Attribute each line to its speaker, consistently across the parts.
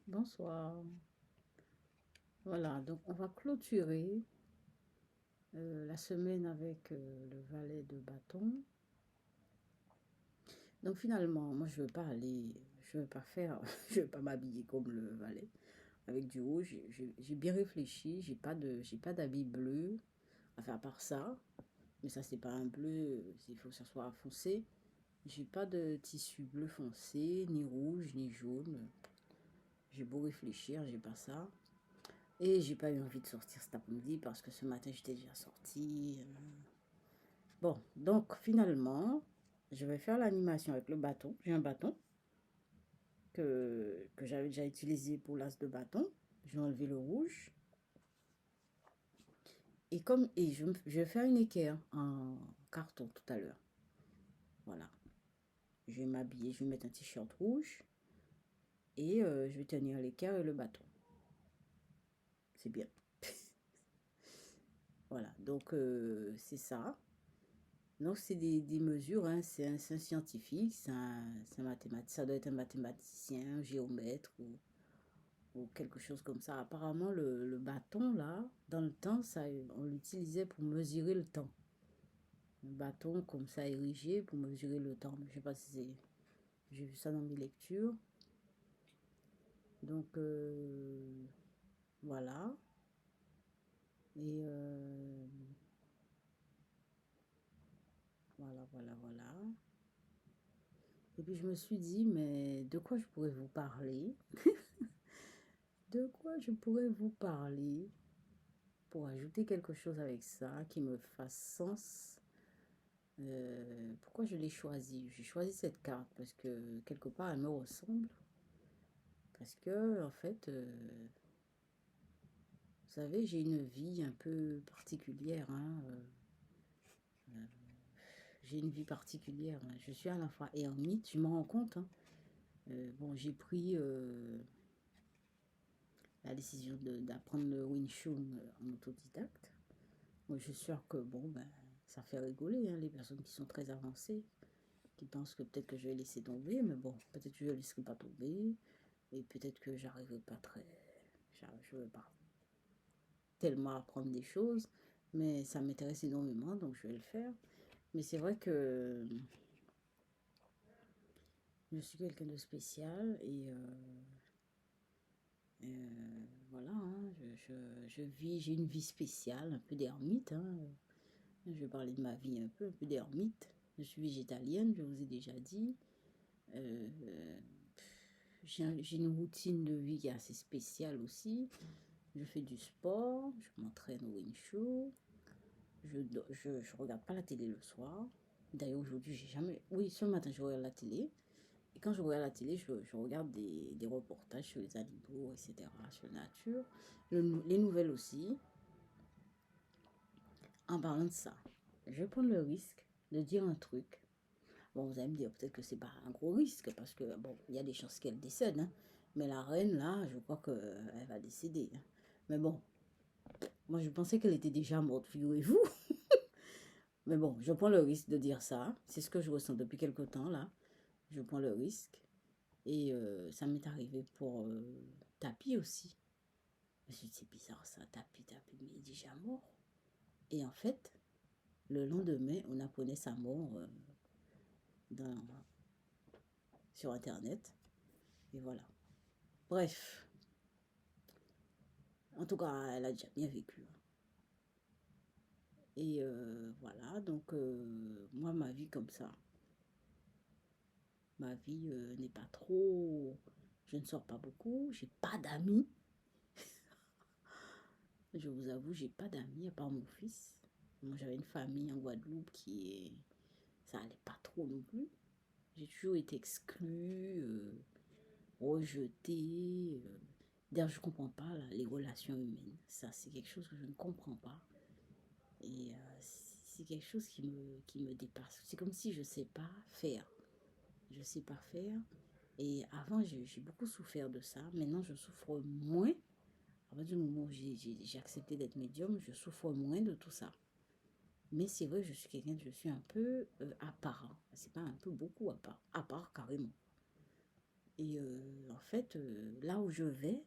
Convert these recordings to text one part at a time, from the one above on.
Speaker 1: Bonsoir. Voilà, donc on va clôturer la semaine avec le valet de bâton. Donc finalement, moi je veux pas aller, je veux pas faire, je veux pas m'habiller comme le valet avec du rouge. J'ai bien réfléchi, j'ai pas d'habit bleu, enfin à part ça, mais ça c'est pas un bleu, il faut que ça soit foncé. J'ai pas de tissu bleu foncé, ni rouge, ni jaune. J'ai beau réfléchir, j'ai pas ça. Et j'ai pas eu envie de sortir cet après-midi parce que ce matin j'étais déjà sortie. Bon, donc finalement, je vais faire l'animation avec le bâton. J'ai un bâton que j'avais déjà utilisé pour l'as de bâton. Je vais enlever le rouge. Je vais faire une équerre en carton tout à l'heure. Voilà. Je vais m'habiller, je vais mettre un t-shirt rouge. Et je vais tenir l'équerre et le bâton. C'est bien. Voilà, donc c'est ça. Donc, c'est des mesures, hein. C'est un scientifique, c'est un mathématicien, ça doit être un mathématicien, un géomètre ou quelque chose comme ça. Apparemment, le bâton, là, dans le temps, ça, on l'utilisait pour mesurer le temps. Un bâton comme ça érigé pour mesurer le temps. Je sais pas si c'est. J'ai vu ça dans mes lectures. Donc, voilà. Et voilà. Et puis, je me suis dit, mais de quoi je pourrais vous parler? De quoi je pourrais vous parler pour ajouter quelque chose avec ça qui me fasse sens? Pourquoi je l'ai choisi? J'ai choisi cette carte parce que quelque part elle me ressemble. Parce que, en fait, vous savez, j'ai une vie un peu particulière, hein, euh, j'ai une vie particulière, hein. Je suis à la fois ermite, je me rends compte, hein. Bon, j'ai pris la décision d'apprendre le Wing Chun en autodidacte. Moi, je suis sûre que, bon, ben, ça fait rigoler, hein, les personnes qui sont très avancées, qui pensent que peut-être que je vais laisser tomber, mais bon, peut-être que je ne laisserai pas tomber, et peut-être que j'arriverai pas très. Je ne vais pas tellement apprendre des choses, mais ça m'intéresse énormément, donc je vais le faire. Mais c'est vrai que je suis quelqu'un de spécial, et voilà, hein, je vis, j'ai une vie spéciale, un peu d'ermite, hein. Je vais parler de ma vie un peu d'ermite. Je suis végétalienne, je vous ai déjà dit. Euh, j'ai une routine de vie qui est assez spéciale aussi. Je fais du sport, je m'entraîne au Wing Chun, je regarde pas la télé le soir. D'ailleurs, aujourd'hui, j'ai jamais. Oui, ce matin, je regarde la télé. Et quand je regarde la télé, je regarde des reportages sur les animaux, etc., sur la nature. Les nouvelles aussi. En parlant de ça, je vais prendre le risque de dire un truc. Bon, vous allez me dire peut-être que c'est pas un gros risque parce que, bon, il y a des chances qu'elle décède, hein. Mais la reine, là, je crois qu'elle va décéder, hein. Mais bon, moi, je pensais qu'elle était déjà morte, figurez-vous. Mais bon, je prends le risque de dire ça. C'est ce que je ressens depuis quelque temps, là. Je prends le risque. Et ça m'est arrivé pour Tapi aussi. Je me suis dit, c'est bizarre ça, Tapi, mais il est déjà mort. Et en fait, le lendemain, on apprenait sa mort dans, sur Internet. Et voilà. Bref, en tout cas, elle a déjà bien vécu, hein. Et voilà, donc moi, ma vie comme ça, ma vie n'est pas trop. Je ne sors pas beaucoup, j'ai pas d'amis. Je vous avoue, j'ai pas d'amis à part mon fils. Moi, j'avais une famille en Guadeloupe qui est. Ça allait pas trop non plus. J'ai toujours été exclue, rejetée. D'ailleurs, je comprends pas là, les relations humaines. Ça, c'est quelque chose que je ne comprends pas. Et c'est quelque chose qui me dépasse. C'est comme si je sais pas faire. Je sais pas faire. Et avant, j'ai beaucoup souffert de ça. Maintenant, je souffre moins. À partir du moment où j'ai accepté d'être médium, je souffre moins de tout ça. Mais c'est vrai, je suis quelqu'un, je suis un peu à part, hein. C'est pas un peu, beaucoup à part carrément. Et en fait, là où je vais,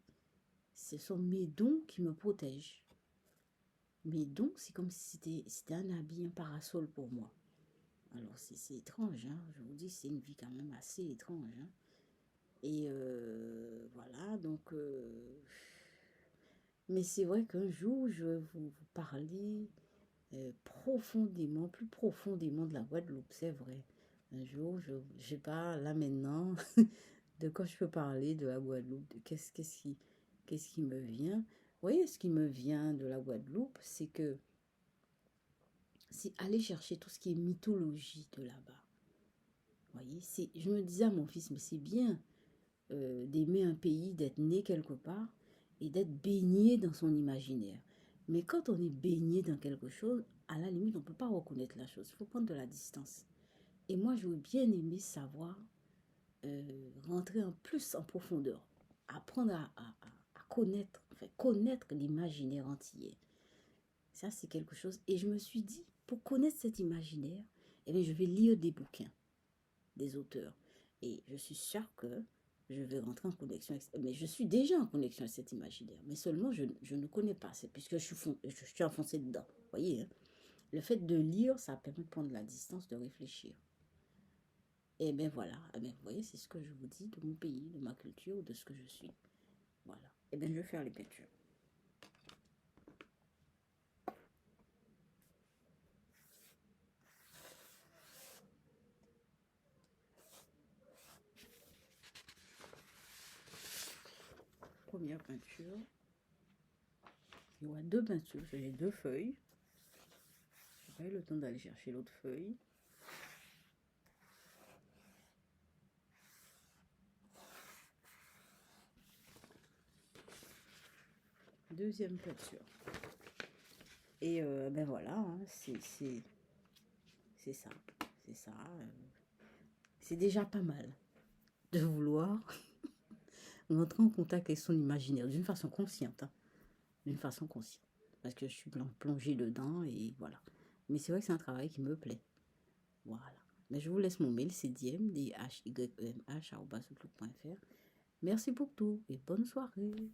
Speaker 1: ce sont mes dons qui me protègent. Mes dons, c'est comme si c'était un habit, un parasol pour moi. Alors, c'est étrange, hein. Je vous dis, c'est une vie quand même assez étrange, hein. Et voilà, donc... mais c'est vrai qu'un jour, je vais vous parler profondément, plus profondément de la Guadeloupe, c'est vrai. Un jour, je ne sais pas, là maintenant, de quoi je peux parler de la Guadeloupe, de qu'est-ce qui me vient. Vous voyez, ce qui me vient de la Guadeloupe, c'est aller chercher tout ce qui est mythologie de là-bas. Vous voyez, je me disais à mon fils, mais c'est bien d'aimer un pays, d'être né quelque part et d'être baigné dans son imaginaire. Mais quand on est baigné dans quelque chose, à la limite, on ne peut pas reconnaître la chose. Il faut prendre de la distance. Et moi, je veux bien aimer savoir rentrer en plus en profondeur, apprendre à connaître, enfin, connaître l'imaginaire entier. Ça, c'est quelque chose. Et je me suis dit, pour connaître cet imaginaire, eh bien, je vais lire des bouquins, des auteurs. Et je suis sûre que je vais rentrer en connexion avec... Mais je suis déjà en connexion avec cet imaginaire. Mais seulement, je ne connais pas. C'est puisque je suis enfoncée dedans. Vous voyez, hein? Le fait de lire, ça permet de prendre la distance, de réfléchir. Et bien voilà, eh bien, vous voyez, c'est ce que je vous dis de mon pays, de ma culture, de ce que je suis. Voilà. Et bien je vais faire les peintures. Première peinture. Il y aura deux peintures, j'ai deux feuilles. Je n'ai pas eu le temps d'aller chercher l'autre feuille. Deuxième peinture. Et ben voilà, hein, c'est ça. C'est ça. C'est déjà pas mal de vouloir rentrer en contact avec son imaginaire d'une façon consciente. Hein, d'une façon consciente. Parce que je suis plongée dedans et voilà. Mais c'est vrai que c'est un travail qui me plaît. Voilà. Mais je vous laisse mon mail, c'est diem.dhyemh@outlook.fr. Merci pour tout et bonne soirée.